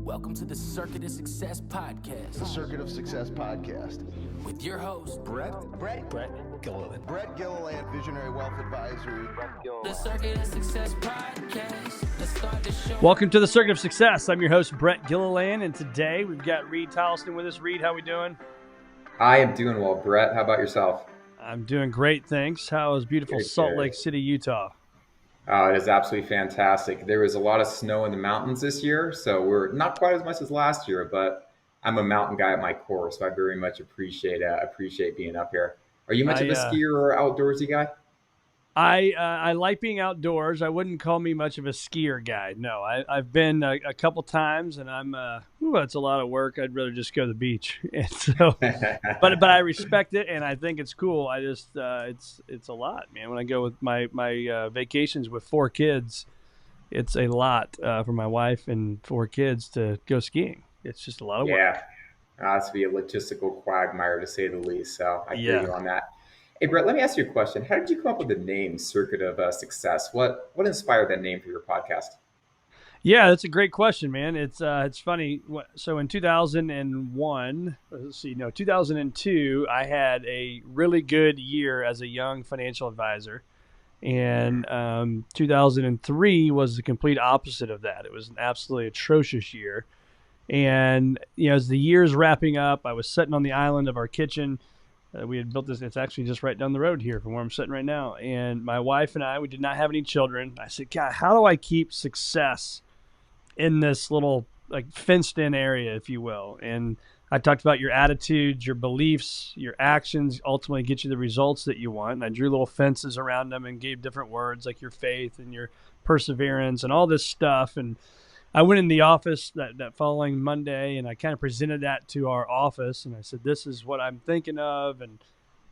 Welcome to the Circuit of Success Podcast. The Circuit of Success Podcast. With your host, Brett Gilliland. Brett Gilliland, Visionary Wealth Advisory. The Circuit of Success Podcast. Let's start the show. Welcome to the Circuit of Success. I'm your host, Brett Gilliland, and today we've got Reid Tileston with us. Reid, how we doing? I am doing well, Brett. How about yourself? I'm doing great, thanks. How is beautiful Salt Lake City, Utah? It is absolutely fantastic. There was a lot of snow in the mountains this year, so we're not quite as much as last year, but I'm a mountain guy at my core, so I very much appreciate being up here. Are you much of a skier or outdoorsy guy? I like being outdoors. I wouldn't call me much of a skier guy. No, I've been a couple times, and it's a lot of work. I'd rather just go to the beach. And so, but I respect it, and I think it's cool. I just it's a lot, man. When I go with my vacations with 4 kids, it's a lot for my wife and 4 kids to go skiing. It's just a lot of work. Yeah, that's to be a logistical quagmire to say the least. So I hear you on that. Hey, Brett, let me ask you a question. How did you come up with the name Circuit of Success? What inspired that name for your podcast? Yeah, that's a great question, man. It's funny. So in 2002, I had a really good year as a young financial advisor. And 2003 was the complete opposite of that. It was an absolutely atrocious year. And, as the year's wrapping up, I was sitting on the island of our kitchen. We had built this. It's actually just right down the road here from where I'm sitting right now. And my wife and I, we did not have any children. I said, God, how do I keep success in this little fenced in area, if you will? And I talked about your attitudes, your beliefs, your actions ultimately get you the results that you want. And I drew little fences around them and gave different words like your faith and your perseverance and all this stuff. And I went in the office that following Monday, and I kind of presented that to our office, and I said, this is what I'm thinking of. And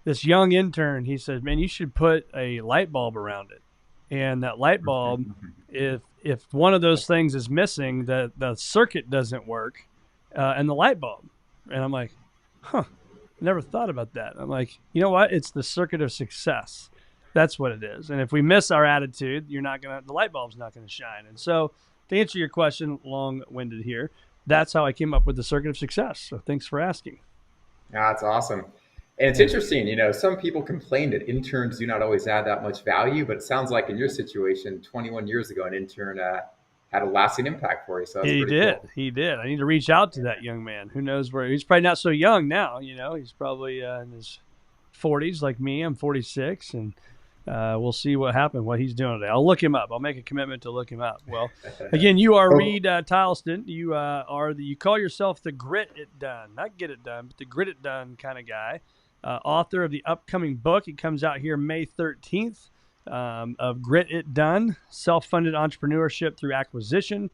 this young intern, he said, man, you should put a light bulb around it. And that light bulb, if one of those things is missing, the circuit doesn't work, and the light bulb. And I'm like, never thought about that. I'm like, you know what? It's the circuit of success. That's what it is. And if we miss our attitude, the light bulb's not going to shine. And so, to answer your question, long-winded here, that's how I came up with the Circuit of Success. So thanks for asking. That's awesome. And it's interesting, some people complain that interns do not always add that much value, but it sounds like in your situation, 21 years ago, an intern had a lasting impact for you. So He did. I need to reach out to that young man. Who knows where he's probably not so young now. He's probably in his 40s like me. I'm 46, and we'll see what he's doing today. I'll look him up. I'll make a commitment to look him up. Well, again, you are Reid Tileston. You you call yourself the grit it done, not get it done, but the grit it done kind of guy. Author of the upcoming book. It comes out here May 13th of Grit It Done, Self-Funded Entrepreneurship Through Acquisition.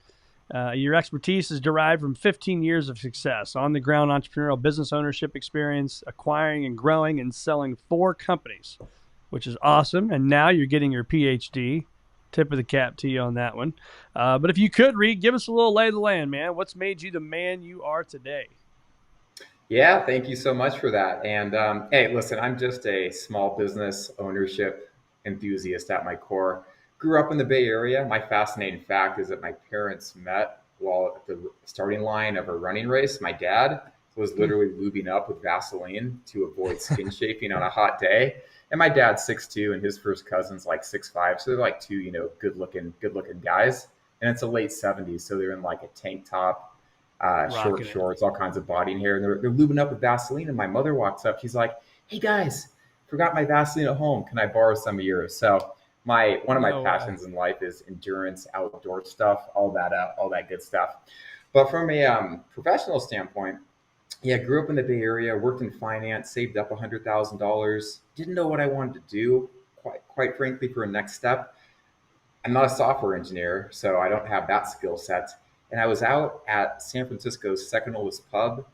Your expertise is derived from 15 years of success, on-the-ground entrepreneurial business ownership experience, acquiring and growing and selling 4 companies, which is awesome. And now you're getting your PhD. Tip of the cap to you on that one. But if you could, Reid, give us a little lay of the land, man. What's made you the man you are today? Yeah, thank you so much for that. And hey, listen, I'm just a small business ownership enthusiast at my core. Grew up in the Bay Area. My fascinating fact is that my parents met while at the starting line of a running race. My dad was literally lubing up with Vaseline to avoid skin chafing on a hot day. And my dad's 6'2", and his first cousin's like 6'5", so they're like 2, good looking guys. And it's the late 70s, so they're in like a tank top, short shorts, all kinds of body and hair, and they're lubing up with Vaseline. And my mother walks up, she's like, "Hey guys, forgot my Vaseline at home. Can I borrow some of yours?" So one of my passions in life is endurance, outdoor stuff, all that good stuff. But from a professional standpoint, yeah, grew up in the Bay Area, worked in finance, saved up $100,000. Didn't know what I wanted to do, quite frankly, for a next step. I'm not a software engineer, so I don't have that skill set. And I was out at San Francisco's second oldest pub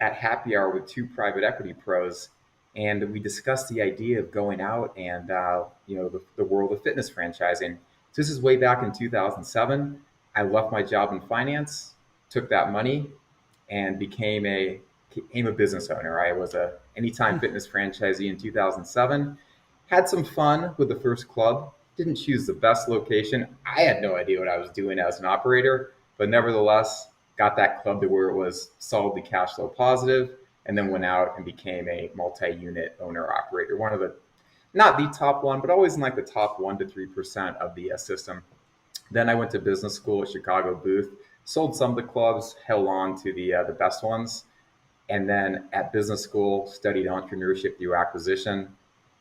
at happy hour with 2 private equity pros, and we discussed the idea of going out and the world of fitness franchising. So this is way back in 2007. I left my job in finance, took that money, and became a business owner. I was a Anytime Fitness franchisee in 2007. Had some fun with the first club. Didn't choose the best location. I had no idea what I was doing as an operator, but nevertheless, got that club to where it was solidly cash flow positive, and then went out and became a multi-unit owner operator. One of the, not the top one, but always in like the top 1 to 3% of the system. Then I went to business school at Chicago Booth, sold some of the clubs, held on to the best ones. And then at business school, studied entrepreneurship through acquisition,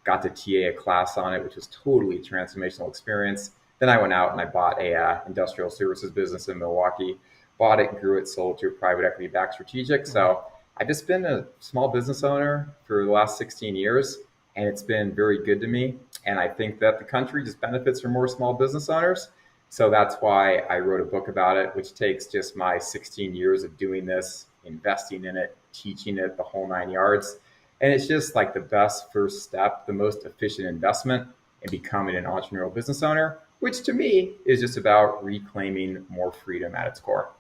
got to TA a class on it, which was totally a transformational experience. Then I went out and I bought a industrial services business in Milwaukee, bought it, grew it, sold to a private equity backed strategic. So I've just been a small business owner for the last 16 years, and it's been very good to me. And I think that the country just benefits from more small business owners. So that's why I wrote a book about it, which takes just my 16 years of doing this, investing in it, teaching it, the whole 9 yards. And it's just like the best first step, the most efficient investment in becoming an entrepreneurial business owner, which to me is just about reclaiming more freedom at its core.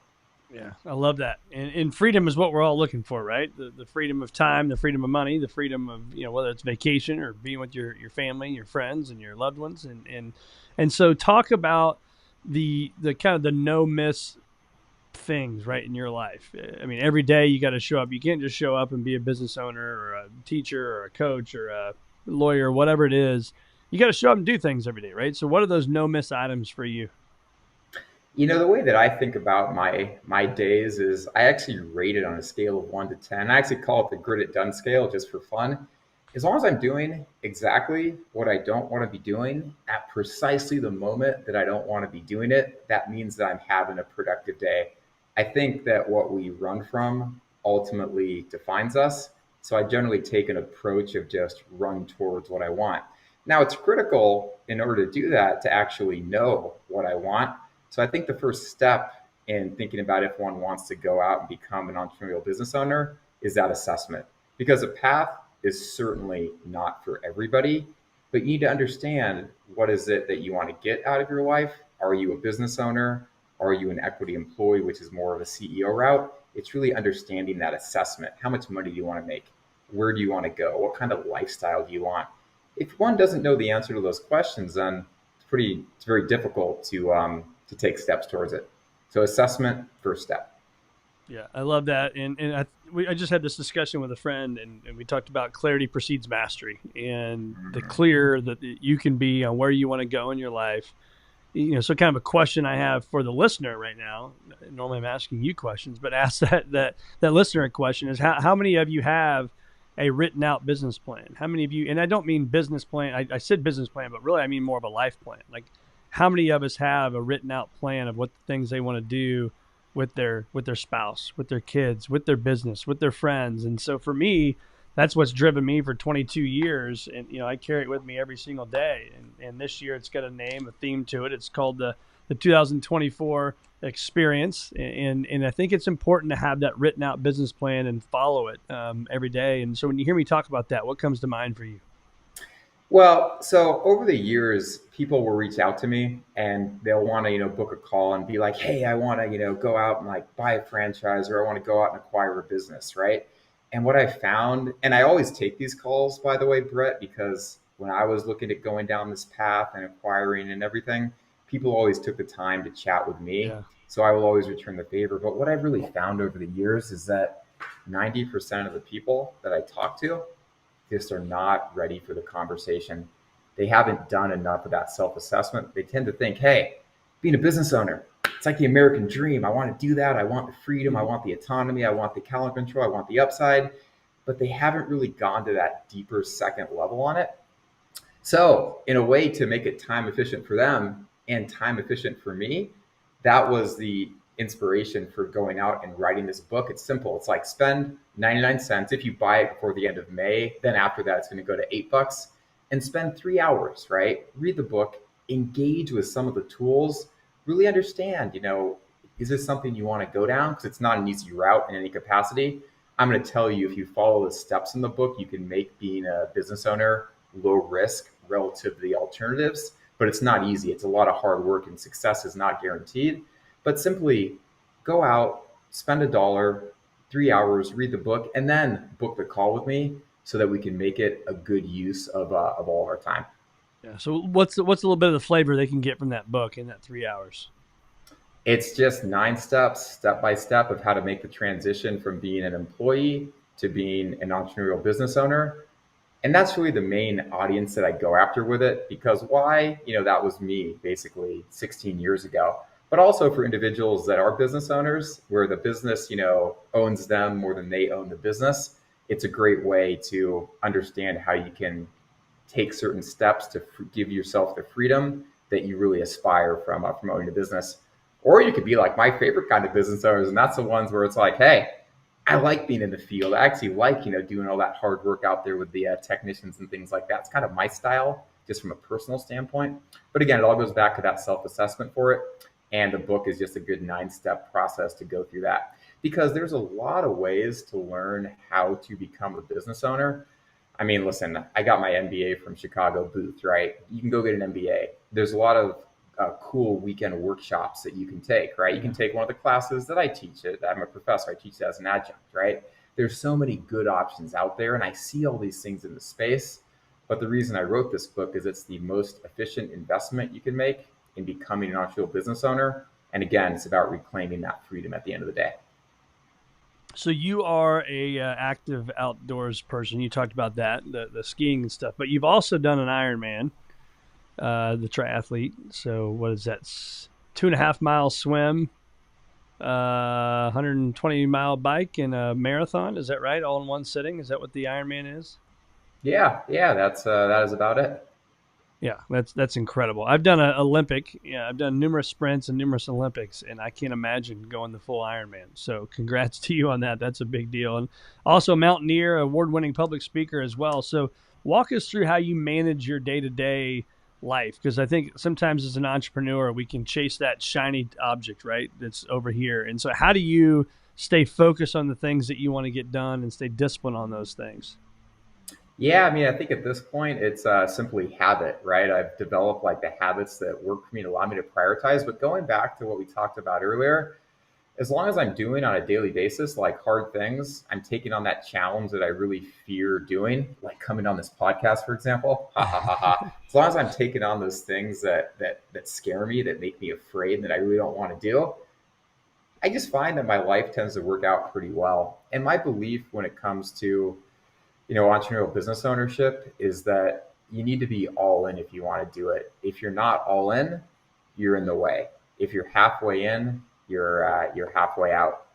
Yeah, I love that. And freedom is what we're all looking for, right? The freedom of time, the freedom of money, the freedom of, whether it's vacation or being with your family, your friends and your loved ones. And so talk about the kind of the no miss things, right, in your life. I mean, every day you got to show up. You can't just show up and be a business owner or a teacher or a coach or a lawyer, whatever it is. You got to show up and do things every day, right? So what are those no miss items for you? The way that I think about my days is I actually rate it on a scale of 1 to 10. I actually call it the grit it done scale just for fun. As long as I'm doing exactly what I don't want to be doing at precisely the moment that I don't want to be doing it, that means that I'm having a productive day. I think that what we run from ultimately defines us. So I generally take an approach of just run towards what I want. Now, it's critical in order to do that to actually know what I want. So I think the first step in thinking about if one wants to go out and become an entrepreneurial business owner is that assessment. Because a path is certainly not for everybody, but you need to understand what is it that you want to get out of your life. Are you a business owner? Are you an equity employee, which is more of a CEO route? It's really understanding that assessment. How much money do you want to make? Where do you want to go? What kind of lifestyle do you want? If one doesn't know the answer to those questions, then it's very difficult to take steps towards it. So assessment, first step. Yeah, I love that. And I just had this discussion with a friend, and we talked about clarity precedes mastery, and the clear that you can be on where you want to go in your life. So kind of a question I have for the listener right now. Normally I'm asking you questions, but ask that listener a question is how many of you have a written out business plan? How many of you, and I don't mean business plan, I said business plan, but really I mean more of a life plan. Like, how many of us have a written out plan of what the things they want to do with their spouse, with their kids, with their business, with their friends? And so for me, that's what's driven me for 22 years. And, I carry it with me every single day. And this year it's got a name, a theme to it. It's called the 2024 experience. And I think it's important to have that written out business plan and follow it every day. And so when you hear me talk about that, what comes to mind for you? Well, so over the years, people will reach out to me and they'll want to, book a call and be like, hey, I want to, go out and like buy a franchise, or I want to go out and acquire a business, right? And what I found, and I always take these calls, by the way, Brett, because when I was looking at going down this path and acquiring and everything, people always took the time to chat with me. Yeah. So I will always return the favor. But what I've really found over the years is that 90% of the people that I talk to just are not ready for the conversation. They haven't done enough of that self-assessment. They tend to think, hey, being a business owner, it's like the American dream. I want to do that. I want the freedom. I want the autonomy. I want the calendar control. I want the upside. But they haven't really gone to that deeper second level on it. So in a way to make it time efficient for them and time efficient for me, that was the inspiration for going out and writing this book. It's simple. It's like spend 99 cents. If you buy it before the end of May, then after that, it's going to go to $8 and spend 3 hours, right? Read the book, engage with some of the tools, really understand, is this something you want to go down? Because it's not an easy route in any capacity. I'm going to tell you, if you follow the steps in the book, you can make being a business owner low risk relative to the alternatives, but it's not easy. It's a lot of hard work and success is not guaranteed. But simply go out, spend $1, 3 hours, read the book, and then book the call with me so that we can make it a good use of all of our time. Yeah. So what's a little bit of the flavor they can get from that book in that 3 hours? It's just 9 steps, step by step, of how to make the transition from being an employee to being an entrepreneurial business owner. And that's really the main audience that I go after with it, because why? That was me basically 16 years ago. But also for individuals that are business owners, where the business, owns them more than they own the business. It's a great way to understand how you can take certain steps to give yourself the freedom that you really aspire from owning a business. Or you could be like my favorite kind of business owners, and that's the ones where it's like, hey, I like being in the field. I actually like, doing all that hard work out there with the technicians and things like that. It's kind of my style, just from a personal standpoint. But again, it all goes back to that self-assessment for it. And the book is just a good 9-step process to go through that, because there's a lot of ways to learn how to become a business owner. I mean, listen, I got my MBA from Chicago Booth, right? You can go get an MBA. There's a lot of cool weekend workshops that you can take, right? You can take one of the classes that I teach. I'm a professor. I teach it as an adjunct, right? There's so many good options out there, and I see all these things in the space. But the reason I wrote this book is it's the most efficient investment you can make in becoming an entrepreneurial business owner. And again, it's about reclaiming that freedom at the end of the day. So you are a active outdoors person. You talked about that, the skiing and stuff, but you've also done an Ironman, the triathlete. So what is that? 2.5 mile swim, 120-mile bike, and a marathon. Is that right? All in one sitting? Is that what the Ironman is? Yeah, that is about it. Yeah, that's incredible. I've done an Olympic. Yeah, I've done numerous sprints and numerous Olympics, and I can't imagine going the full Ironman. So congrats to you on that. That's a big deal. And also mountaineer, award-winning public speaker as well. So walk us through how you manage your day-to-day life, because I think sometimes as an entrepreneur, we can chase that shiny object, right, that's over here. And so how do you stay focused on the things that you want to get done and stay disciplined on those things? Yeah, I mean, I think at this point it's simply habit, right? I've developed like the habits that work for me to allow me to prioritize. But going back to what we talked about earlier, as long as I'm doing on a daily basis, like hard things, I'm taking on that challenge that I really fear doing, like coming on this podcast, for example. Ha ha ha ha. As long as I'm taking on those things that scare me, that make me afraid, and that I really don't want to do, I just find that my life tends to work out pretty well. And my belief when it comes to entrepreneurial business ownership is that you need to be all in if you want to do it. If you're not all in, you're in the way. If you're halfway in, you're halfway out.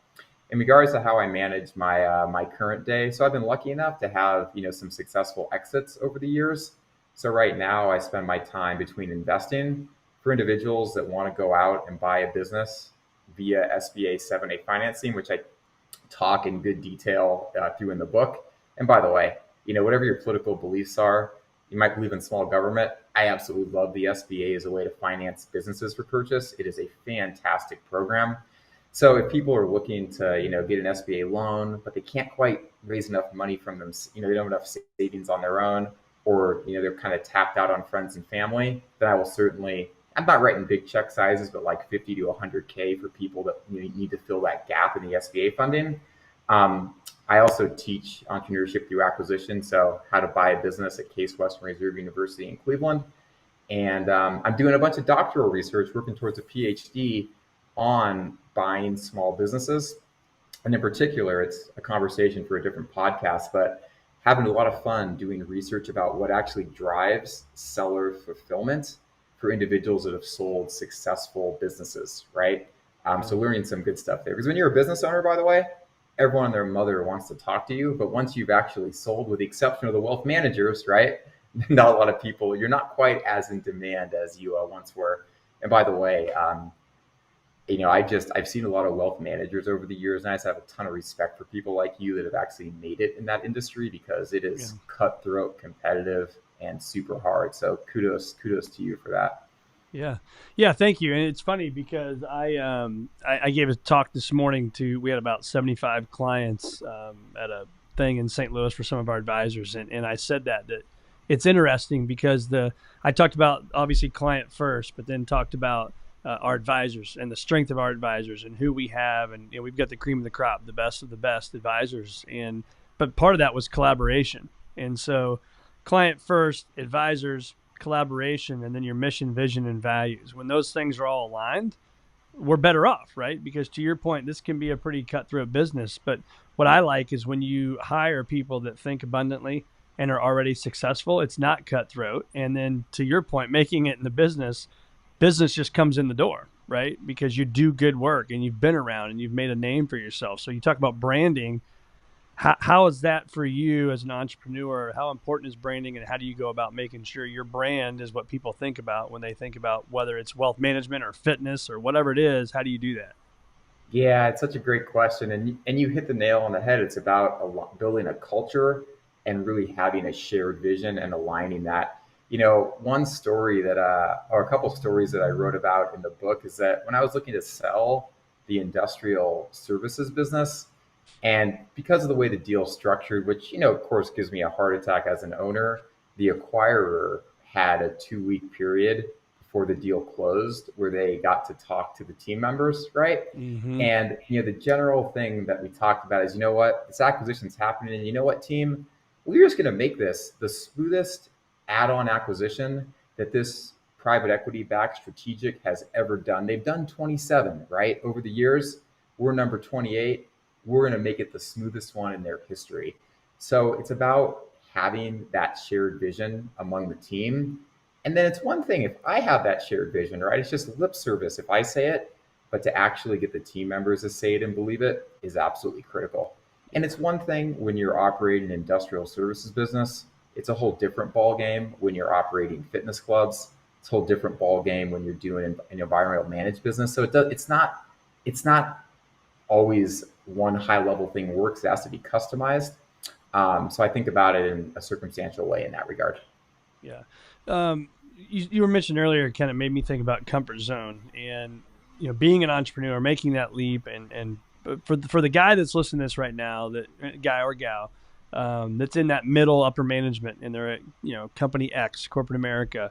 In regards to how I manage my current day, so I've been lucky enough to have some successful exits over the years. So right now I spend my time between investing for individuals that want to go out and buy a business via SBA 7A financing, which I talk in good detail through in the book. And by the way, whatever your political beliefs are, you might believe in small government. I absolutely love the SBA as a way to finance businesses for purchase. It is a fantastic program. So if people are looking to, get an SBA loan, but they can't quite raise enough money from them, they don't have enough savings on their own, or, they're kind of tapped out on friends and family, then I will certainly, I'm not writing big check sizes, but like 50 to 100K for people that need to fill that gap in the SBA funding. I also teach entrepreneurship through acquisition, so how to buy a business at Case Western Reserve University in Cleveland. And I'm doing a bunch of doctoral research, working towards a PhD on buying small businesses. And in particular, it's a conversation for a different podcast, but having a lot of fun doing research about what actually drives seller fulfillment for individuals that have sold successful businesses, right? So learning some good stuff there. Because when you're a business owner, by the way, everyone and their mother wants to talk to you, but once you've actually sold, with the exception of the wealth managers, right? Not a lot of people, you're not quite as in demand as you once were. And by the way, I've seen a lot of wealth managers over the years, and I just have a ton of respect for people like you that have actually made it in that industry, because it is cutthroat, competitive, and super hard. So kudos to you for that. Yeah. Thank you. And it's funny because I gave a talk this morning we had about 75 clients at a thing in St. Louis for some of our advisors. And I said that it's interesting because I talked about obviously client first, but then talked about our advisors and the strength of our advisors and who we have. And we've got the cream of the crop, the best of the best advisors. But part of that was collaboration. And so client first, advisors, collaboration, and then your mission, vision, and values. When those things are all aligned, we're better off, right? Because to your point, this can be a pretty cutthroat business. But what I like is when you hire people that think abundantly and are already successful, it's not cutthroat. And then to your point, making it in the business just comes in the door, right? Because you do good work and you've been around and you've made a name for yourself. So you talk about branding. How is that for you as an entrepreneur? How important is branding, and how do you go about making sure your brand is what people think about when they think about whether it's wealth management or fitness or whatever it is? How do you do that? Yeah, it's such a great question, and you hit the nail on the head. It's about building a culture and really having a shared vision and aligning that. One story that, or a couple stories that I wrote about in the book is that when I was looking to sell the industrial services business, and because of the way the deal structured, which, of course, gives me a heart attack as an owner, the acquirer had a 2-week period before the deal closed where they got to talk to the team members, right? Mm-hmm. And, the general thing that we talked about is, what, this acquisition's happening. And you know what, team? We're just going to make this the smoothest add-on acquisition that this private equity-backed strategic has ever done. They've done 27, right? Over the years, we're number 28. We're going to make it the smoothest one in their history. So it's about having that shared vision among the team. And then it's one thing if I have that shared vision, right? It's just lip service if I say it, but to actually get the team members to say it and believe it is absolutely critical. And it's one thing when you're operating an industrial services business. It's a whole different ball game when you're operating fitness clubs. It's a whole different ball game when you're doing an environmental managed business. So it's not always one high level thing works. It has to be customized. So I think about it in a circumstantial way in that regard. Yeah. You were mentioned earlier, kind of made me think about comfort zone and, being an entrepreneur, making that leap. And for the guy that's listening to this right now, that guy or gal, that's in that middle upper management and they're at, company X, corporate America,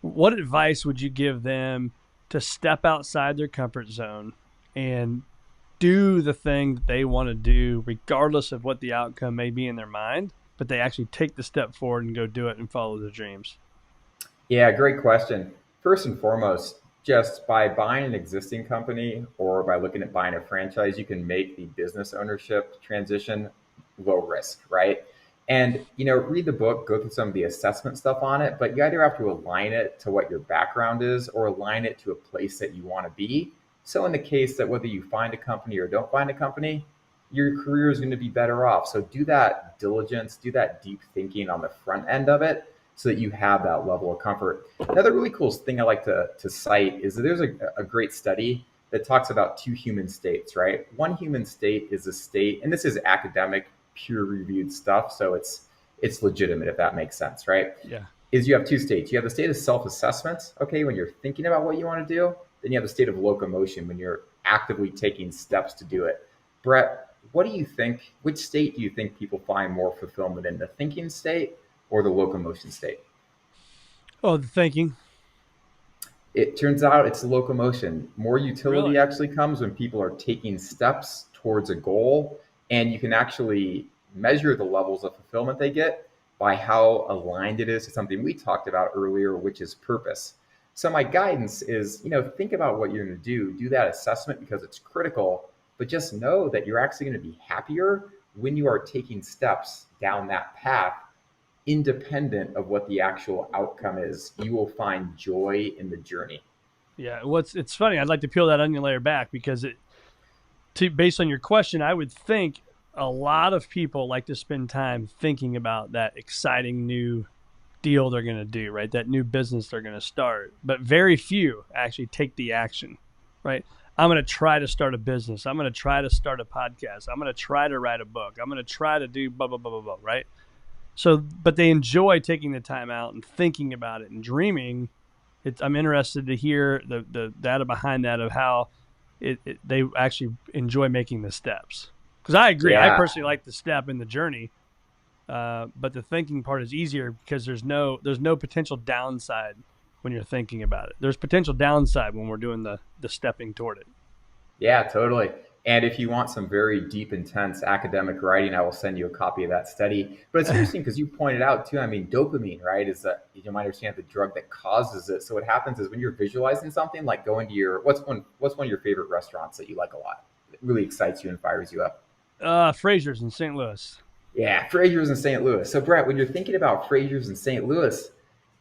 what advice would you give them to step outside their comfort zone and do the thing that they want to do, regardless of what the outcome may be in their mind, but they actually take the step forward and go do it and follow their dreams? Yeah, great question. First and foremost, just by buying an existing company or by looking at buying a franchise, you can make the business ownership transition low risk, right? And, read the book, go through some of the assessment stuff on it, but you either have to align it to what your background is or align it to a place that you want to be. So in the case that whether you find a company or don't find a company, your career is going to be better off. So do that diligence, do that deep thinking on the front end of it so that you have that level of comfort. Another really cool thing I like to cite is that there's a great study that talks about 2 human states, right? One human state is a state, and this is academic, peer-reviewed stuff, so it's legitimate if that makes sense, right? Yeah. Is you have 2 states. You have the state of self-assessment, okay, when you're thinking about what you want to do. Then you have the state of locomotion when you're actively taking steps to do it. Brett, what do you think? Which state do you think people find more fulfillment in, the thinking state or the locomotion state? Oh, the thinking. It turns out it's the locomotion. More utility Really? actually comes when people are taking steps towards a goal, and you can actually measure the levels of fulfillment they get by how aligned it is to something we talked about earlier, which is purpose. So my guidance is, think about what you're going to do that assessment because it's critical, but just know that you're actually going to be happier when you are taking steps down that path, independent of what the actual outcome is. You will find joy in the journey. Yeah. It's funny. I'd like to peel that onion layer back because based on your question, I would think a lot of people like to spend time thinking about that exciting new deal they're going to do, right? That new business they're going to start. But very few actually take the action, right? I'm going to try to start a business. I'm going to try to start a podcast. I'm going to try to write a book. I'm going to try to do blah, blah, blah, blah, blah, right? So, but they enjoy taking the time out and thinking about it and dreaming. I'm interested to hear the data behind that of how they actually enjoy making the steps. Because I agree. Yeah. I personally like the step in the journey. But the thinking part is easier because there's no potential downside when you're thinking about it. There's potential downside when we're doing the stepping toward it. Yeah, totally. And if you want some very deep, intense academic writing, I will send you a copy of that study. But it's interesting because you pointed out too, I mean, dopamine, right, is that you might understand the drug that causes it. So what happens is when you're visualizing something, like going to what's one of your favorite restaurants that you like a lot? It really excites you and fires you up. Fraser's in St. Louis. Yeah, Fraser's in St. Louis. So Brett, when you're thinking about Fraser's in St. Louis,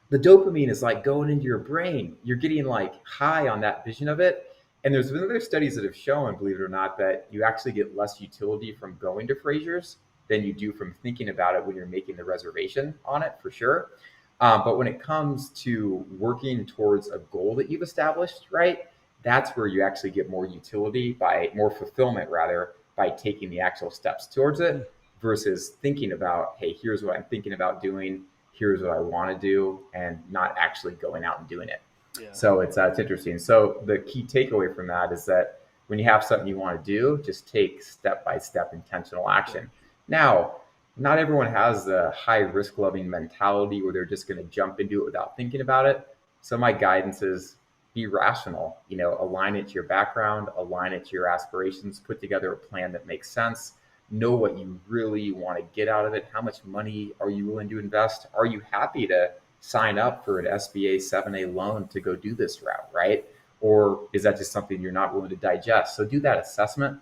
the dopamine is like going into your brain. You're getting like high on that vision of it. And there's been other studies that have shown, believe it or not, that you actually get less utility from going to Fraser's than you do from thinking about it when you're making the reservation on it, for sure. But when it comes to working towards a goal that you've established, right, that's where you actually get more utility more fulfillment rather, by taking the actual steps towards it versus thinking about, hey, here's what I'm thinking about doing, here's what I want to do, and not actually going out and doing it. Yeah. So it's interesting. So the key takeaway from that is that when you have something you want to do, just take step-by-step intentional action. Now, not everyone has the high risk loving mentality where they're just going to jump into it without thinking about it. So my guidance is be rational, align it to your background, align it to your aspirations, put together a plan that makes sense, know what you really want to get out of it. How much money are you willing to invest? Are you happy to sign up for an SBA 7A loan to go do this route, right? Or is that just something you're not willing to digest? So do that assessment.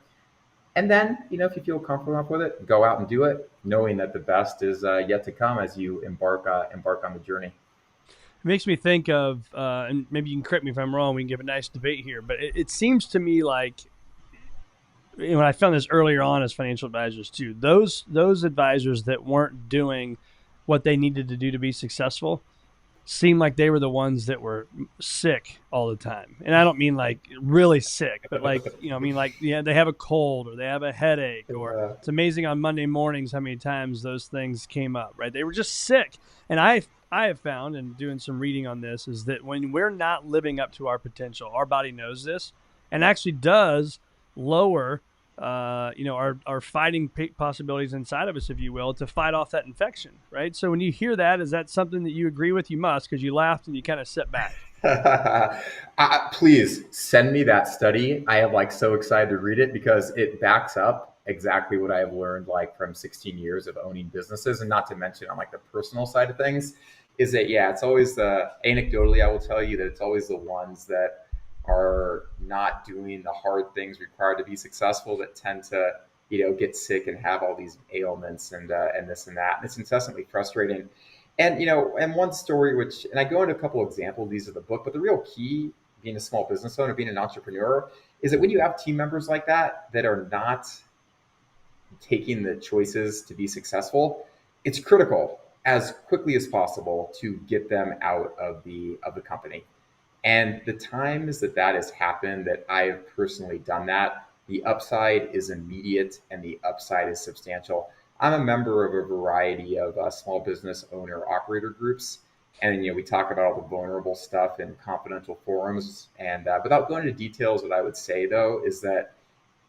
And then, if you feel comfortable enough with it, go out and do it, knowing that the best is yet to come as you embark on the journey. It makes me think of, and maybe you can correct me if I'm wrong, we can give a nice debate here, but it seems to me like, when I found this earlier on as financial advisors too, those advisors that weren't doing what they needed to do to be successful seemed like they were the ones that were sick all the time. And I don't mean like really sick, but like, they have a cold or they have a headache, or it's amazing on Monday mornings how many times those things came up, right? They were just sick. And I have found, and doing some reading on this, is that when we're not living up to our potential, our body knows this and actually does lower our fighting possibilities inside of us, if you will, to fight off that infection, right? So when you hear that, is that something that you agree with? You must, because you laughed and you kind of sit back. Please send me that study. I am so excited to read it because it backs up exactly what I have learned from 16 years of owning businesses, and not to mention on the personal side of things, is that, it's always anecdotally, I will tell you that it's always the ones that are not doing the hard things required to be successful that tend to, get sick and have all these ailments and this and that. And it's incessantly frustrating. And, and one story, and I go into a couple of examples, these are the book, but the real key being a small business owner, being an entrepreneur, is that when you have team members like that are not taking the choices to be successful, it's critical as quickly as possible to get them out of the company. And the times that has happened, that I've personally done that, the upside is immediate and the upside is substantial. I'm a member of a variety of small business owner operator groups. And, we talk about all the vulnerable stuff in confidential forums. And without going into details, what I would say, though, is that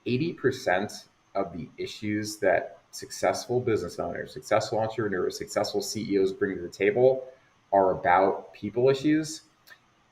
80% of the issues that successful business owners, successful entrepreneurs, successful CEOs bring to the table are about people issues.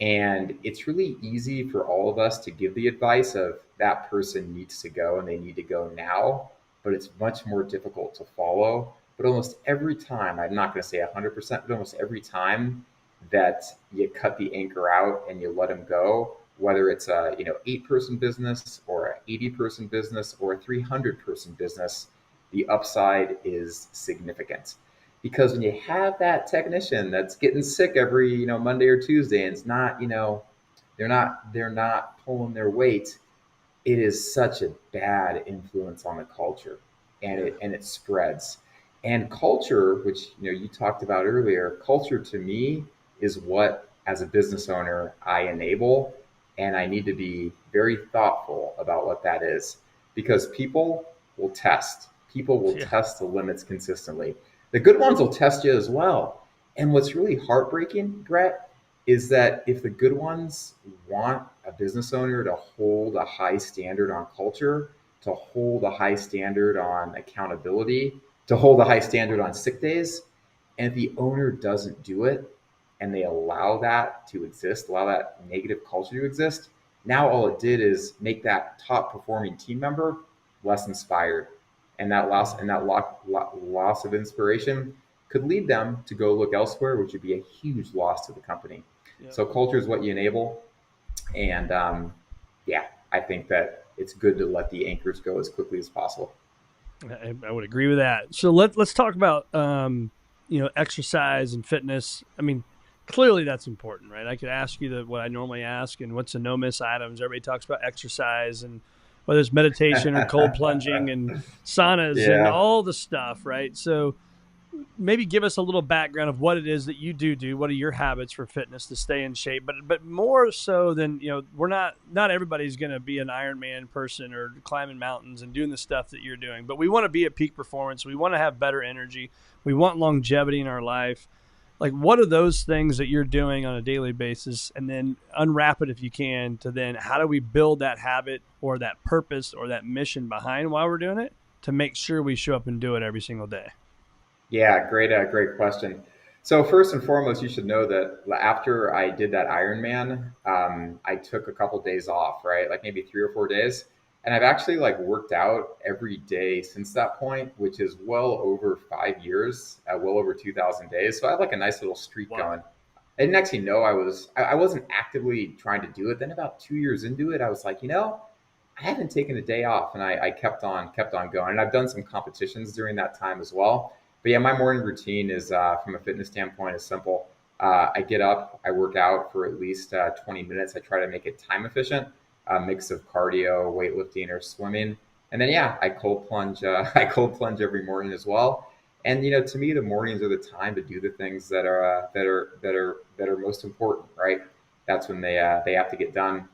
And it's really easy for all of us to give the advice of that person needs to go and they need to go now, but it's much more difficult to follow. But almost every time, I'm not going to say 100%, but almost every time that you cut the anchor out and you let them go, whether it's a 8-person business or an 80-person business or a 300-person business, the upside is significant. Because when you have that technician that's getting sick every Monday or Tuesday, and it's not they're not pulling their weight, it is such a bad influence on the culture, and it spreads. And culture, which you talked about earlier, culture to me is what, as a business owner, I enable, and I need to be very thoughtful about what that is, because people will test the limits consistently. The good ones will test you as well. And what's really heartbreaking, Brett, is that if the good ones want a business owner to hold a high standard on culture, to hold a high standard on accountability, to hold a high standard on sick days, and if the owner doesn't do it and they allow that to exist, allow that negative culture to exist, Now all it did is make that top performing team member less inspired, and that loss of inspiration could lead them to go look elsewhere, which would be a huge loss to the company. Yep. So culture is what you enable, and yeah, I think that it's good to let the anchors go as quickly as possible. I would agree with that. So let's talk about exercise and fitness. I mean, clearly that's important, right? I could ask you what I normally ask, and what's the no miss items. Everybody talks about exercise, and whether it's meditation or cold plunging and saunas and all the stuff, right? So maybe give us a little background of what it is that you do. What are your habits for fitness to stay in shape? But more so than, we're not everybody's going to be an Ironman person or climbing mountains and doing the stuff that you're doing. But we want to be at peak performance. We want to have better energy. We want longevity in our life. Like, what are those things that you're doing on a daily basis? And then unwrap it if you can to then how do we build that habit or that purpose or that mission behind why we're doing it to make sure we show up and do it every single day? Yeah, great question. So first and foremost, you should know that after I did that Ironman, I took a couple days off, right? Like maybe 3 or 4 days. And I've actually like worked out every day since that point, which is well over 5 years, well over 2,000 days. So I have like a nice little streak going. I didn't actually know I wasn't actively trying to do it. Then about 2 years into it, I was like, I haven't taken a day off, and I kept on going. And I've done some competitions during that time as well. But yeah, my morning routine is, from a fitness standpoint, is simple. I get up, I work out for at least 20 minutes. I try to make it time efficient, a mix of cardio, weightlifting, or swimming. And then I cold plunge. I cold plunge every morning as well. And to me, the mornings are the time to do the things that are most important, right? That's when they have to get done.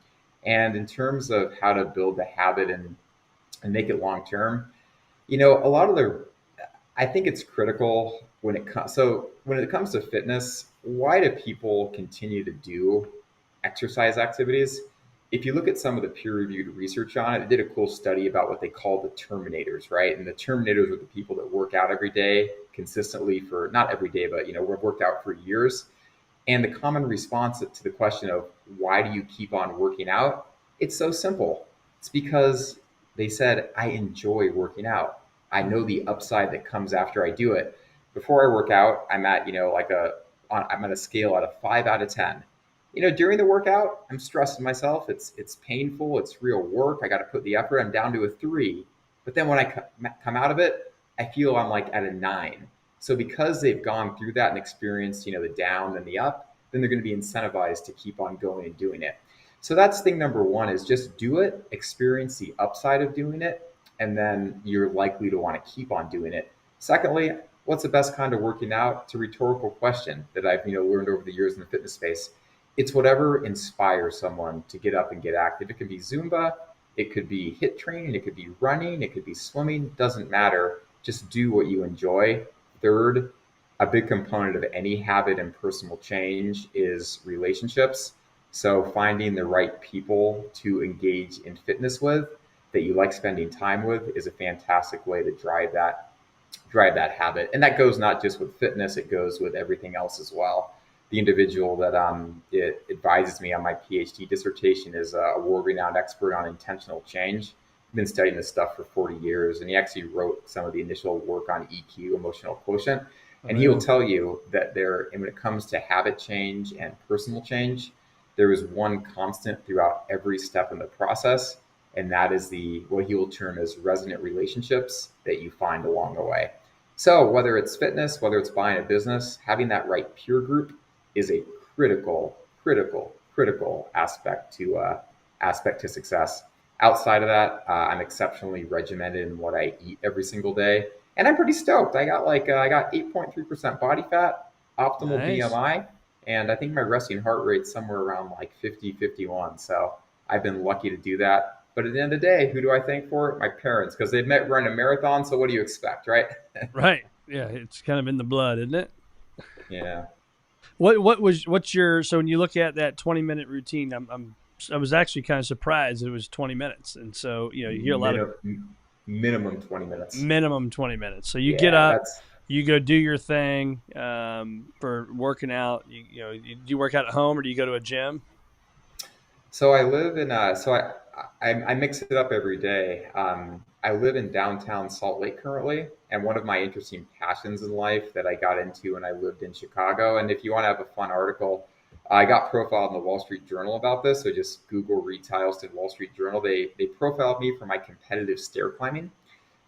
And in terms of how to build the habit and make it long term, a lot of I think it's critical when it comes to fitness. Why do people continue to do exercise activities? If you look at some of the peer-reviewed research on it, it did a cool study about what they call the terminators, right? And the terminators are the people that work out every day consistently for, not every day, but we've worked out for years. And the common response to the question of why do you keep on working out? It's so simple. It's because they said, I enjoy working out. I know the upside that comes after I do it. Before I work out, I'm at, I'm at a scale out of 5 out of 10. During the workout, I'm stressing myself. It's painful. It's real work. I got to put the effort. I'm down to a 3. But then when I come out of it, I feel I'm like at a 9. So because they've gone through that and experienced, the down and the up, then they're going to be incentivized to keep on going and doing it. So that's thing number one, is just do it, experience the upside of doing it, and then you're likely to want to keep on doing it. Secondly, what's the best kind of working out? It's a rhetorical question that I've learned over the years in the fitness space. It's whatever inspires someone to get up and get active. It could be Zumba, it could be HIIT training, it could be running, it could be swimming, doesn't matter. Just do what you enjoy. Third, a big component of any habit and personal change is relationships. So finding the right people to engage in fitness with, that you like spending time with, is a fantastic way to drive that habit. And that goes not just with fitness, it goes with everything else as well. The individual that it advises me on my PhD dissertation is a world-renowned expert on intentional change. I've been studying this stuff for 40 years, and he actually wrote some of the initial work on EQ, emotional quotient. And he will tell you that when it comes to habit change and personal change, there is one constant throughout every step in the process, and that is what he will term as resonant relationships that you find along the way. So whether it's fitness, whether it's buying a business, having that right peer group is a critical aspect to success. Outside of that, I'm exceptionally regimented in what I eat every single day, and I'm pretty stoked. I got 8.3% body fat, optimal BMI, and I think my resting heart rate's somewhere around like 50, 51. So I've been lucky to do that. But at the end of the day, who do I thank for it? My parents, because they've met running a marathon. So what do you expect, right? Right. Yeah, it's kind of in the blood, isn't it? Yeah. What's your, so when you look at that 20-minute routine, I was actually kind of surprised it was 20 minutes. And so, you hear a lot of minimum 20 minutes. Minimum 20 minutes. So you get up, you go do your thing for working out. Do you work out at home or do you go to a gym? So I live in I mix it up every day. I live in downtown Salt Lake currently, and one of my interesting passions in life that I got into when I lived in Chicago. And if you want to have a fun article, I got profiled in the Wall Street Journal about this. So just Google Reid Tileston Wall Street Journal. They profiled me for my competitive stair climbing.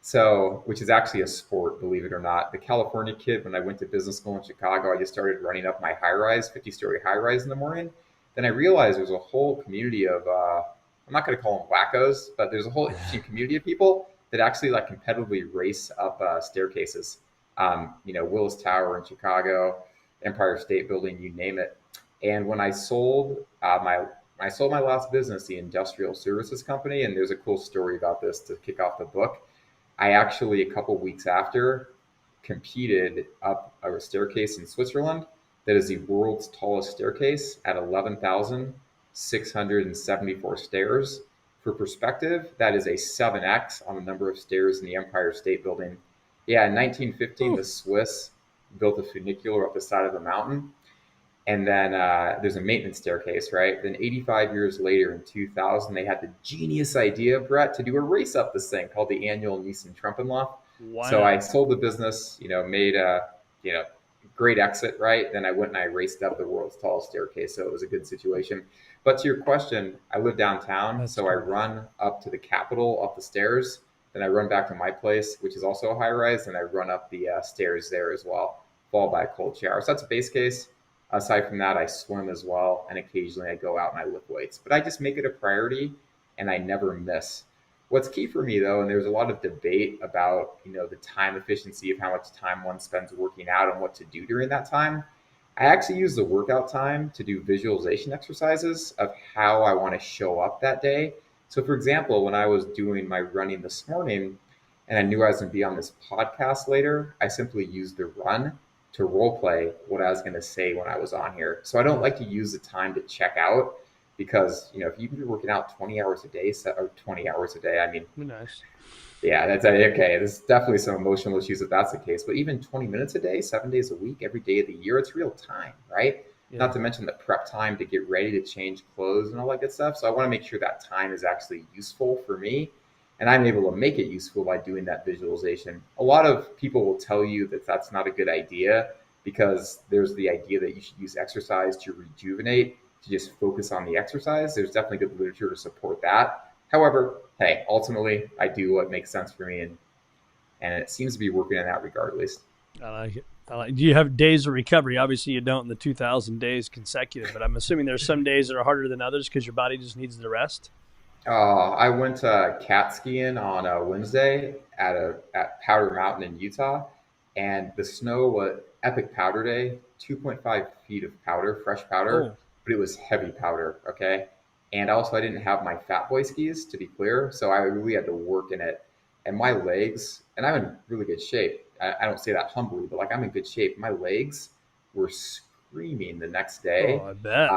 So, which is actually a sport, believe it or not. The California kid, when I went to business school in Chicago, I just started running up my high rise, 50-story high rise in the morning. Then I realized there's a whole community of, I'm not going to call them wackos, but there's a whole interesting community of people that actually like competitively race up staircases. Willis Tower in Chicago, Empire State Building, you name it. And when I sold I sold my last business, the industrial services company, and there's a cool story about this to kick off the book. I actually, a couple weeks after, competed up a staircase in Switzerland that is the world's tallest staircase at 11,674 stairs. For perspective, that is a 7x on the number of stairs in the Empire State Building. Yeah, in 1915, the Swiss built a funicular up the side of the mountain. And then there's a maintenance staircase, right? Then 85 years later in 2000, they had the genius idea, Brett, to do a race up this thing called the annual Nissen-Treppenlauf. Wow. So I sold the business, made a, great exit, right? Then I went and I raced up the world's tallest staircase. So it was a good situation. But to your question, I live downtown. That's so cool. I run up to the Capitol, up the stairs. Then I run back to my place, which is also a high rise. And I run up the stairs there as well, followed by a cold shower. So that's a base case. Aside from that, I swim as well, and occasionally I go out and I lift weights. But I just make it a priority, and I never miss. What's key for me, though, and there's a lot of debate about, the time efficiency of how much time one spends working out and what to do during that time. I actually use the workout time to do visualization exercises of how I want to show up that day. So, for example, when I was doing my running this morning, and I knew I was going to be on this podcast later, I simply used the run to role play what I was going to say when I was on here. So I don't like to use the time to check out because, if you've been working out 20 hours a day or 20 hours a day, I mean, Nice. Yeah, that's okay. There's definitely some emotional issues if that's the case, but even 20 minutes a day, 7 days a week, every day of the year, it's real time, right? Yeah. Not to mention the prep time to get ready to change clothes and all that good stuff. So I want to make sure that time is actually useful for me. And I'm able to make it useful by doing that visualization. A lot of people will tell you that that's not a good idea because there's the idea that you should use exercise to rejuvenate, to just focus on the exercise. There's definitely good literature to support that. However, hey, ultimately, I do what makes sense for me, and it seems to be working in that regard at least. I like it. Do you have days of recovery? Obviously, you don't in the 2,000 days consecutive, but I'm assuming there's some days that are harder than others because your body just needs the rest. I went cat skiing on Wednesday at Powder Mountain in Utah, and the snow was epic powder day, 2.5 feet of powder, fresh powder, but it was heavy powder, okay? And also I didn't have my Fat Boy skis, to be clear, so I really had to work in it. And my legs, and I'm in really good shape. I don't say that humbly, but I'm in good shape. My legs were screaming the next day. Oh, I bet.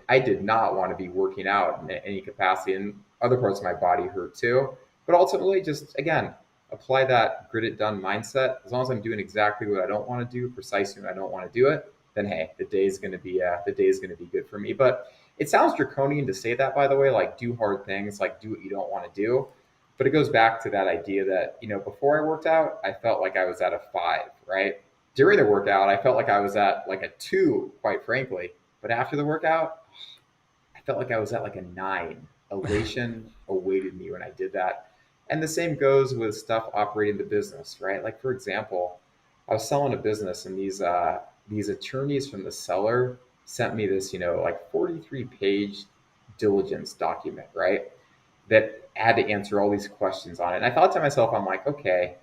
I did not want to be working out in any capacity, and other parts of my body hurt too. But ultimately, just again, apply that grit it done mindset. As long as I'm doing exactly what I don't want to do, precisely when I don't want to do it, then hey, the day is going to be good for me. But it sounds draconian to say that, by the way, like do hard things, like do what you don't want to do. But it goes back to that idea that, before I worked out, I felt like I was at a 5, right? During the workout, I felt like I was at like a 2, quite frankly. But after the workout, I felt like I was at like a 9. Elation awaited me when I did that. And the same goes with stuff operating the business, right? Like, for example, I was selling a business and these attorneys from the seller sent me this, 43-page diligence document, right? That had to answer all these questions on it. And I thought to myself, I'm like, okay,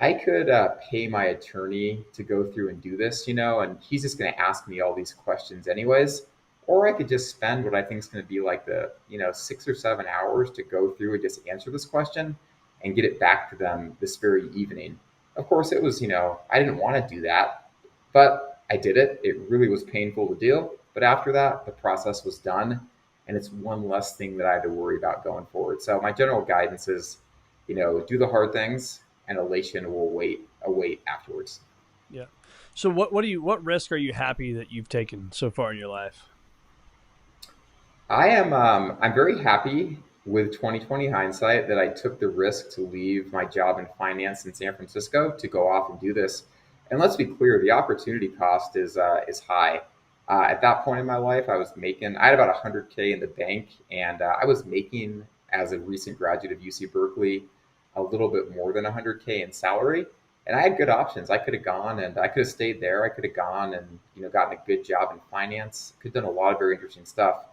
I could pay my attorney to go through and do this, and he's just going to ask me all these questions anyways. Or I could just spend what I think is going to be like the, 6 or 7 hours to go through and just answer this question and get it back to them this very evening. Of course, it was, I didn't want to do that, but I did it. It really was painful to do. But after that, the process was done. And it's one less thing that I had to worry about going forward. So my general guidance is, do the hard things and elation will await afterwards. Yeah. So what risk are you happy that you've taken so far in your life? I'm very happy with 2020 hindsight that I took the risk to leave my job in finance in San Francisco to go off and do this. And let's be clear, the opportunity cost is high. At that point in my life, I had about 100K in the bank, and I was making, as a recent graduate of UC Berkeley, a little bit more than 100K in salary. And I had good options. I could have gone and I could have stayed there. I could have gone and gotten a good job in finance. Could have done a lot of very interesting stuff.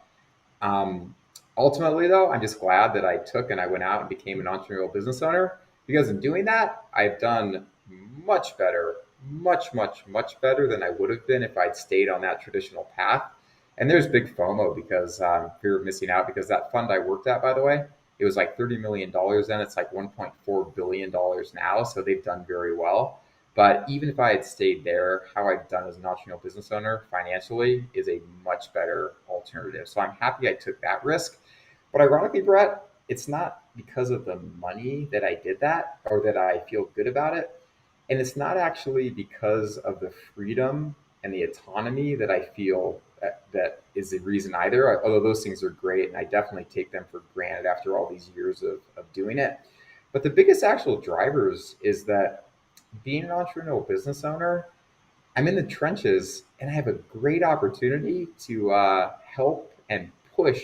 Um, Ultimately, though, I'm just glad that I took and I went out and became an entrepreneurial business owner, because in doing that, I've done much better, much better than I would have been if I'd stayed on that traditional path. And there's big FOMO because fear of missing out, because that fund I worked at, by the way, it was like $30 million then. It's like $1.4 billion now. So they've done very well. But even if I had stayed there, how I've done as an entrepreneurial business owner financially is a much better alternative. So I'm happy I took that risk. But ironically, Brett, it's not because of the money that I did that or that I feel good about it. And it's not actually because of the freedom and the autonomy that I feel that is the reason either, although those things are great and I definitely take them for granted after all these years of doing it. But the biggest actual drivers is that being an entrepreneurial business owner, I'm in the trenches and I have a great opportunity to help and push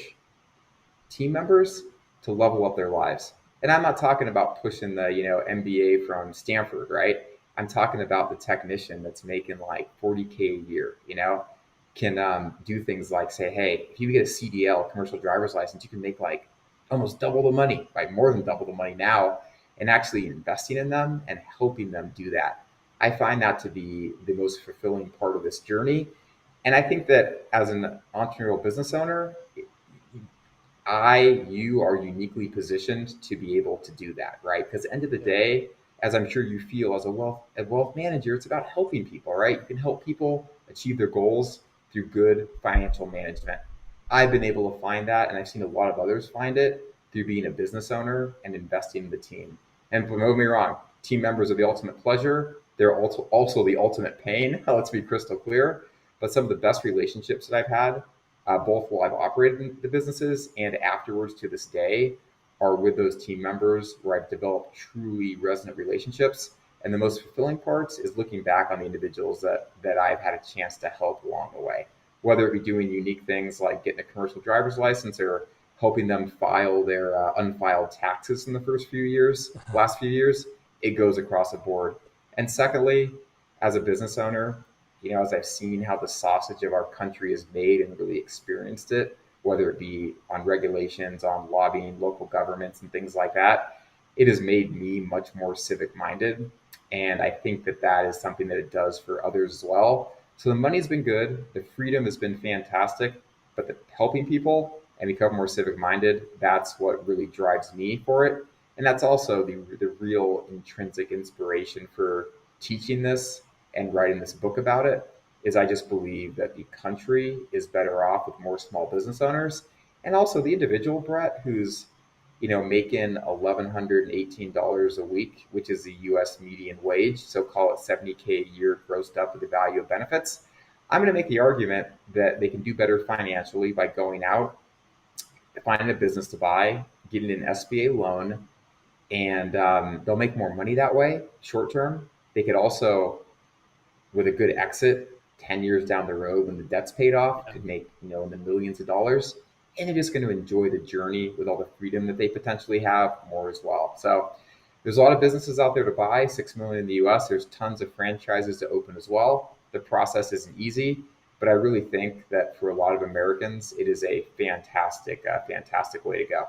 team members to level up their lives. And I'm not talking about pushing the MBA from Stanford, right? I'm talking about the technician that's making like 40K a year, can do things like say, hey, if you get a CDL, commercial driver's license, you can make like almost double the money, like more than double the money now, and actually investing in them and helping them do that. I find that to be the most fulfilling part of this journey. And I think that as an entrepreneurial business owner, you are uniquely positioned to be able to do that, right? Because at the end of the day, as I'm sure you feel as a wealth manager, it's about helping people, right? You can help people achieve their goals through good financial management. I've been able to find that, and I've seen a lot of others find it through being a business owner and investing in the team. And don't get me wrong, team members are the ultimate pleasure. They're also the ultimate pain. Let's be crystal clear. But some of the best relationships that I've had, both while I've operated in the businesses and afterwards to this day, are with those team members where I've developed truly resonant relationships. And the most fulfilling parts is looking back on the individuals that I've had a chance to help along the way, whether it be doing unique things like getting a commercial driver's license or helping them file their unfiled taxes in the last few years, it goes across the board. And secondly, as a business owner, as I've seen how the sausage of our country is made and really experienced it, whether it be on regulations, on lobbying, local governments, and things like that, it has made me much more civic minded. And I think that is something that it does for others as well. So the money's been good, the freedom has been fantastic, but the helping people and become more civic minded, that's what really drives me for it. And that's also the real intrinsic inspiration for teaching this and writing this book about it, is I just believe that the country is better off with more small business owners. And also the individual, Brett, who's making $1,118 a week, which is the US median wage. So call it 70K a year grossed up with the value of benefits. I'm going to make the argument that they can do better financially by going out, finding a business to buy, getting an SBA loan, and they'll make more money that way short term. They could also, with a good exit 10 years down the road when the debt's paid off, could make in the millions of dollars. And they're just going to enjoy the journey with all the freedom that they potentially have more as well. So there's a lot of businesses out there to buy, 6 million in the US. There's tons of franchises to open as well. The process isn't easy, but I really think that for a lot of Americans, it is a fantastic way to go.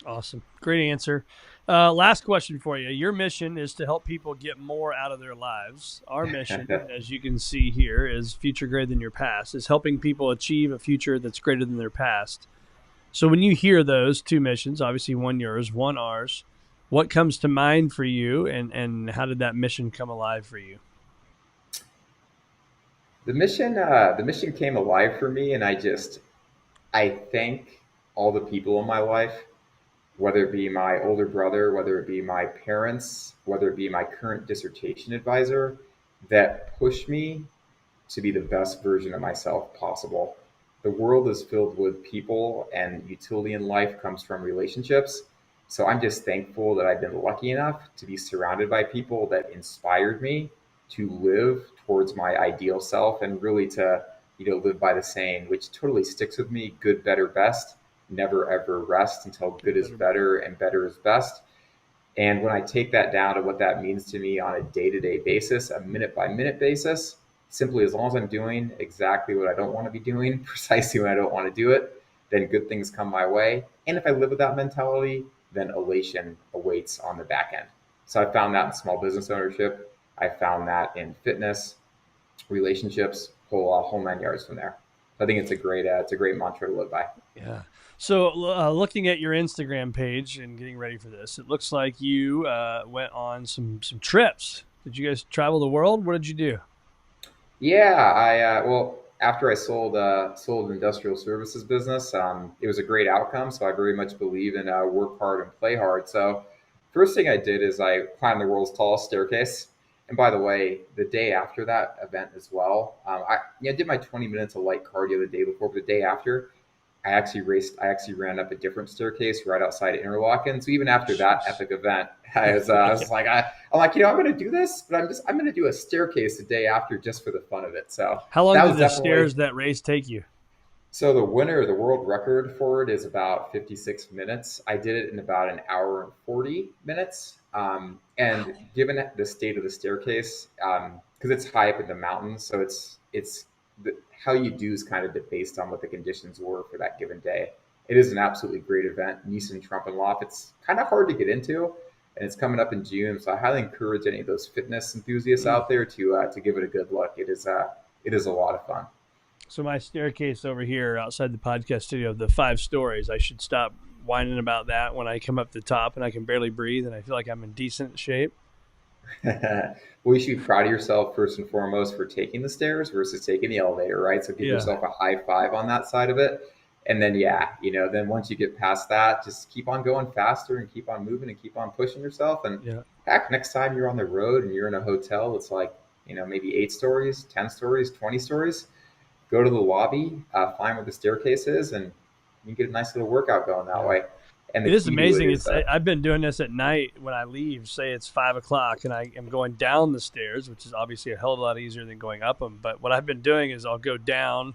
Awesome. Great answer. Last question for you. Your mission is to help people get more out of their lives. Our mission, as you can see here, is future greater than your past, is helping people achieve a future that's greater than their past. So when you hear those two missions, obviously one yours, one ours, what comes to mind for you, and how did that mission come alive for you? The mission came alive for me, and I thank all the people in my life, whether it be my older brother, whether it be my parents, whether it be my current dissertation advisor, that pushed me to be the best version of myself possible. the world is filled with people, and utility in life comes from relationships. So I'm just thankful that I've been lucky enough to be surrounded by people that inspired me to live towards my ideal self, and really to, live by the saying, which totally sticks with me: good, better, best. Never ever rest until good is better and better is best. And when I take that down to what that means to me on a day-to-day basis, a minute-by-minute basis, simply as long as I'm doing exactly what I don't want to be doing, precisely when I don't want to do it, then good things come my way. And if I live with that mentality, then elation awaits on the back end. So I found that in small business ownership. I found that in fitness, relationships, whole 9 yards from there. I think it's a great mantra to live by. Yeah. So looking at your Instagram page and getting ready for this, it looks like you went on some trips. Did you guys travel the world? What did you do? Yeah, well, after I sold industrial services business, it was a great outcome. So I very much believe in work hard and play hard. So first thing I did is I climbed the world's tallest staircase. And by the way, the day after that event as well, I did my 20 minutes of light cardio the day before, but the day after, I actually ran up a different staircase right outside Interlaken. So even after that epic event, I was like, I'm going to do this, but I'm going to do a staircase the day after just for the fun of it. So how long did the stairs that race take you? So the world record for it is about 56 minutes. I did it in about an hour and 40 minutes. And given the state of the staircase, because it's high up in the mountains, so how you do is kind of based on what the conditions were for that given day. It is an absolutely great event. Nissen Trumpenlauf. It's kind of hard to get into, and it's coming up in June. So I highly encourage any of those fitness enthusiasts out there to give it a good look. It is a lot of fun. So my staircase over here outside the podcast studio, the 5 stories, I should stop whining about that when I come up the top and I can barely breathe and I feel like I'm in decent shape. Well, you should be proud of yourself first and foremost for taking the stairs versus taking the elevator, right? So give yourself a high five on that side of it. And then, then once you get past that, just keep on going faster and keep on moving and keep on pushing yourself. And heck, next time you're on the road and you're in a hotel, it's like, maybe 8 stories, 10 stories, 20 stories, go to the lobby, find where the staircase is, and you get a nice little workout going that way. And it is amazing. I've been doing this at night when I leave, say it's 5 o'clock, and I am going down the stairs, which is obviously a hell of a lot easier than going up them. But what I've been doing is I'll go down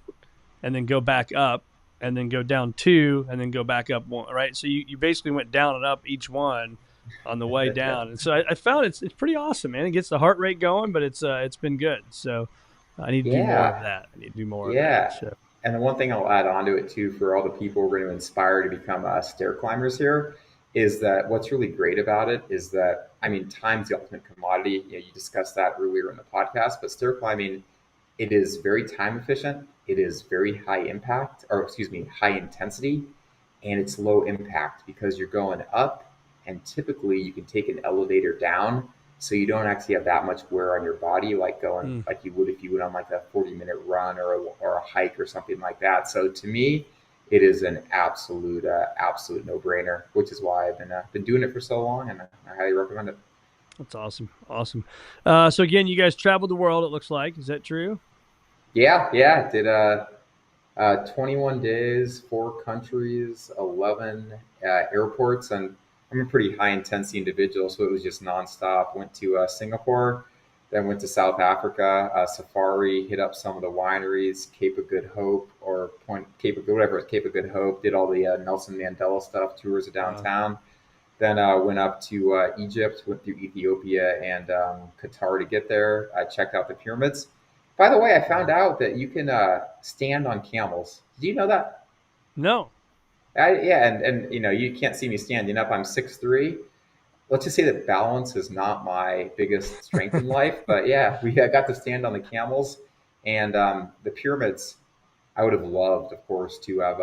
and then go back up and then go down 2 and then go back up 1, right? So you basically went down and up each one on the way down. And so I found it's pretty awesome, man. It gets the heart rate going, but it's been good. So I need to do more of that. I need to do more of that. So. And the one thing I'll add on to it too, for all the people we're going to inspire to become stair climbers here, is that what's really great about it is that, time's the ultimate commodity. You discussed that earlier in the podcast, but stair climbing, it is very time efficient. It is very high intensity, and it's low impact because you're going up, and typically you can take an elevator down. So you don't actually have that much wear on your body, like going like you would if you went on like a 40-minute run or a hike or something like that. So to me, it is an absolute no-brainer, which is why I've been doing it for so long, and I highly recommend it. That's awesome. So again, you guys traveled the world, it looks like. Is that true? Yeah. Did 21 days, 4 countries, 11 airports, and I'm a pretty high intensity individual, so it was just nonstop. Went to Singapore, then went to South Africa, safari, hit up some of the wineries, Cape of Good Hope, Cape of Good Hope, did all the Nelson Mandela stuff, tours of downtown. Then went up to Egypt, went through Ethiopia and Qatar to get there. I checked out the pyramids. By the way, I found out that you can stand on camels. Did you know that? No. And you can't see me standing up. I'm 6'3". Let's just say that balance is not my biggest strength in life. But yeah, we got to stand on the camels, and the pyramids. I would have loved, of course, to have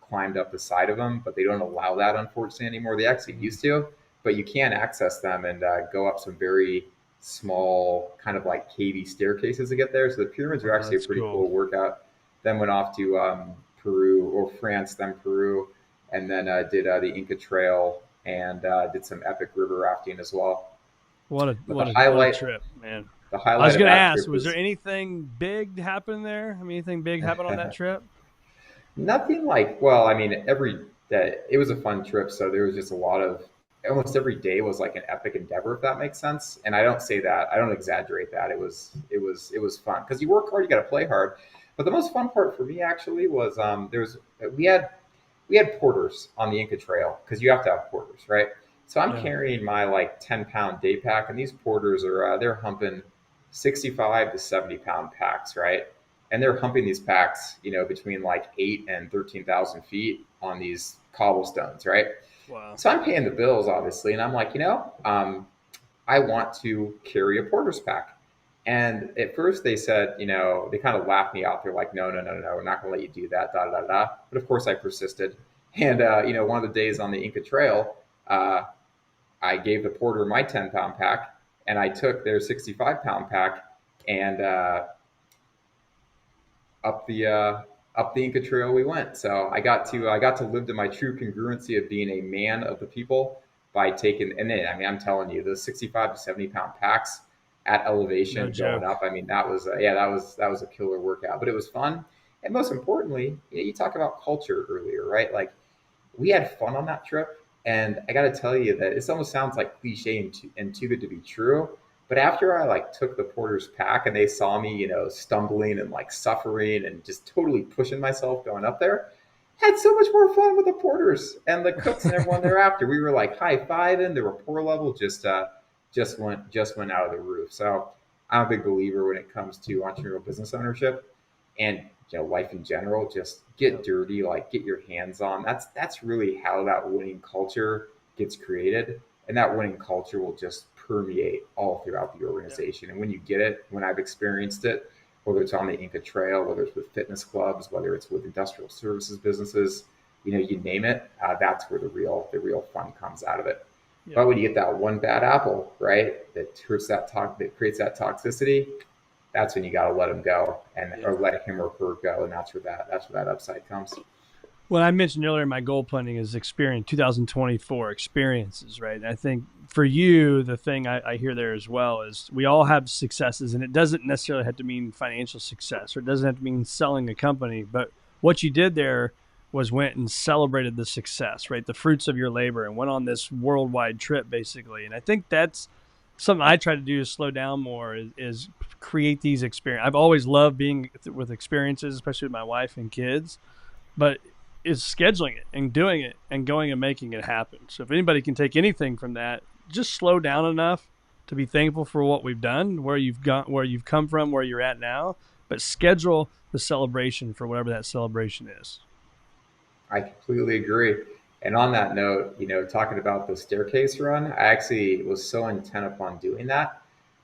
climbed up the side of them, but they don't allow that, unfortunately, anymore. They actually used to, but you can access them and go up some very small, kind of like cavey staircases to get there. So the pyramids are actually a pretty cool workout. Then went off to France, then Peru, and then did the Inca Trail and did some epic river rafting as well. What a trip, man. The highlight I was going to ask, was there anything big happen there? Anything big happen on that trip? Nothing like, well, I mean, every day it was a fun trip. So there was just a lot of, almost every day was like an epic endeavor, if that makes sense. And I don't say that, I don't exaggerate that. It was fun because you work hard, you got to play hard. But the most fun part for me actually was we had we had porters on the Inca Trail because you have to have porters, right? So I'm Yeah. carrying my like 10-pound day pack, and these porters are they're humping 65 to 70-pound packs, right? And they're humping these packs, between like 8 and 13,000 feet on these cobblestones, right? Wow. So I'm paying the bills, obviously, and I'm like, I want to carry a porter's pack. And at first they said, they kind of laughed me out. They're like, no, no, no, no, no, we're not going to let you do that, da, da, da, da. But of course I persisted. And, one of the days on the Inca Trail, uh, I gave the porter my 10-pound pack and I took their 65-pound pack and up the uh, up the Inca Trail we went. So I got to live to my true congruency of being a man of the people by taking. And then I mean I'm telling you, those 65 to 70-pound packs at No elevation going joke. up. I mean that was a killer workout, but it was fun. And most importantly, you talk about culture earlier, right? Like we had fun on that trip. And I got to tell you that it almost sounds like cliche and too good to be true. But after I like took the porter's pack and they saw me, stumbling and like suffering and just totally pushing myself going up there, I had so much more fun with the porters and the cooks and everyone thereafter. We were like high fiving. The rapport level just went out of the roof. So I'm a big believer when it comes to entrepreneurial business ownership and life in general. Just get Yep. dirty, like get your hands on. That's really how that winning culture gets created, and that winning culture will just permeate all throughout the Yep. organization. And when you get it, when I've experienced it, whether it's on the Inca Trail, whether it's with fitness clubs, whether it's with industrial services businesses, you name it, that's where the real fun comes out of it. Yep. But when you get that one bad apple, right, that creates that toxicity, that's when you got to let him go and Yeah. or let him or her go, and that's where that upside comes. Well, I mentioned earlier, my goal planning is experience 2024 experiences, right? And I think for you, the thing I hear there as well is we all have successes, and it doesn't necessarily have to mean financial success, or it doesn't have to mean selling a company. But what you did there was went and celebrated the success, right? The fruits of your labor, and went on this worldwide trip, basically. And I think that's something I try to do to slow down more is create these experiences. I've always loved being with experiences, especially with my wife and kids, but is scheduling it and doing it and going and making it happen. So if anybody can take anything from that, just slow down enough to be thankful for what we've done, where you've gone, where you've come from, where you're at now, but schedule the celebration for whatever that celebration is. I completely agree. And on that note, talking about the staircase run, I actually was so intent upon doing that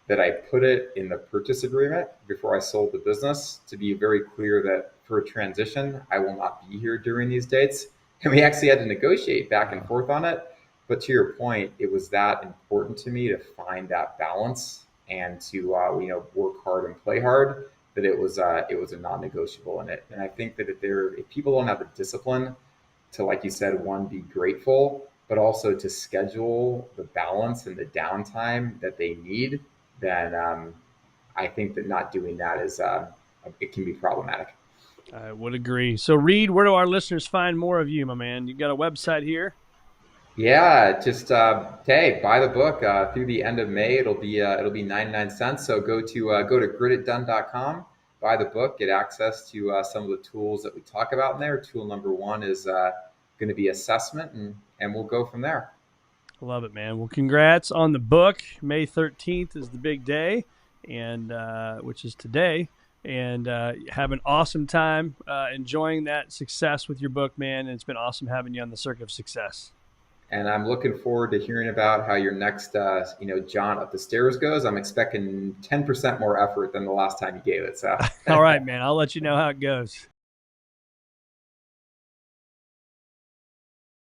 I put it in the purchase agreement before I sold the business to be very clear that for a transition, I will not be here during these dates. And we actually had to negotiate back and Wow. forth on it. But to your point, it was that important to me to find that balance and to work hard and play hard that it was a non-negotiable in it. And I think that if people don't have the discipline to, like you said, one, be grateful, but also to schedule the balance and the downtime that they need, then I think that not doing that it can be problematic. I would agree. So, Reid, where do our listeners find more of you, my man? You got a website here? Yeah, just hey, buy the book through the end of May. It'll be 99 cents. So go to grititdone.com, buy the book, get access to some of the tools that we talk about in there. Tool number one is going to be assessment, and we'll go from there. Love it, man. Well, congrats on the book. May 13th is the big day, and which is today. And have an awesome time enjoying that success with your book, man. And it's been awesome having you on the Circuit of Success. And I'm looking forward to hearing about how your next, jaunt up the stairs goes. I'm expecting 10% more effort than the last time you gave it. So, All right, man. I'll let you know how it goes.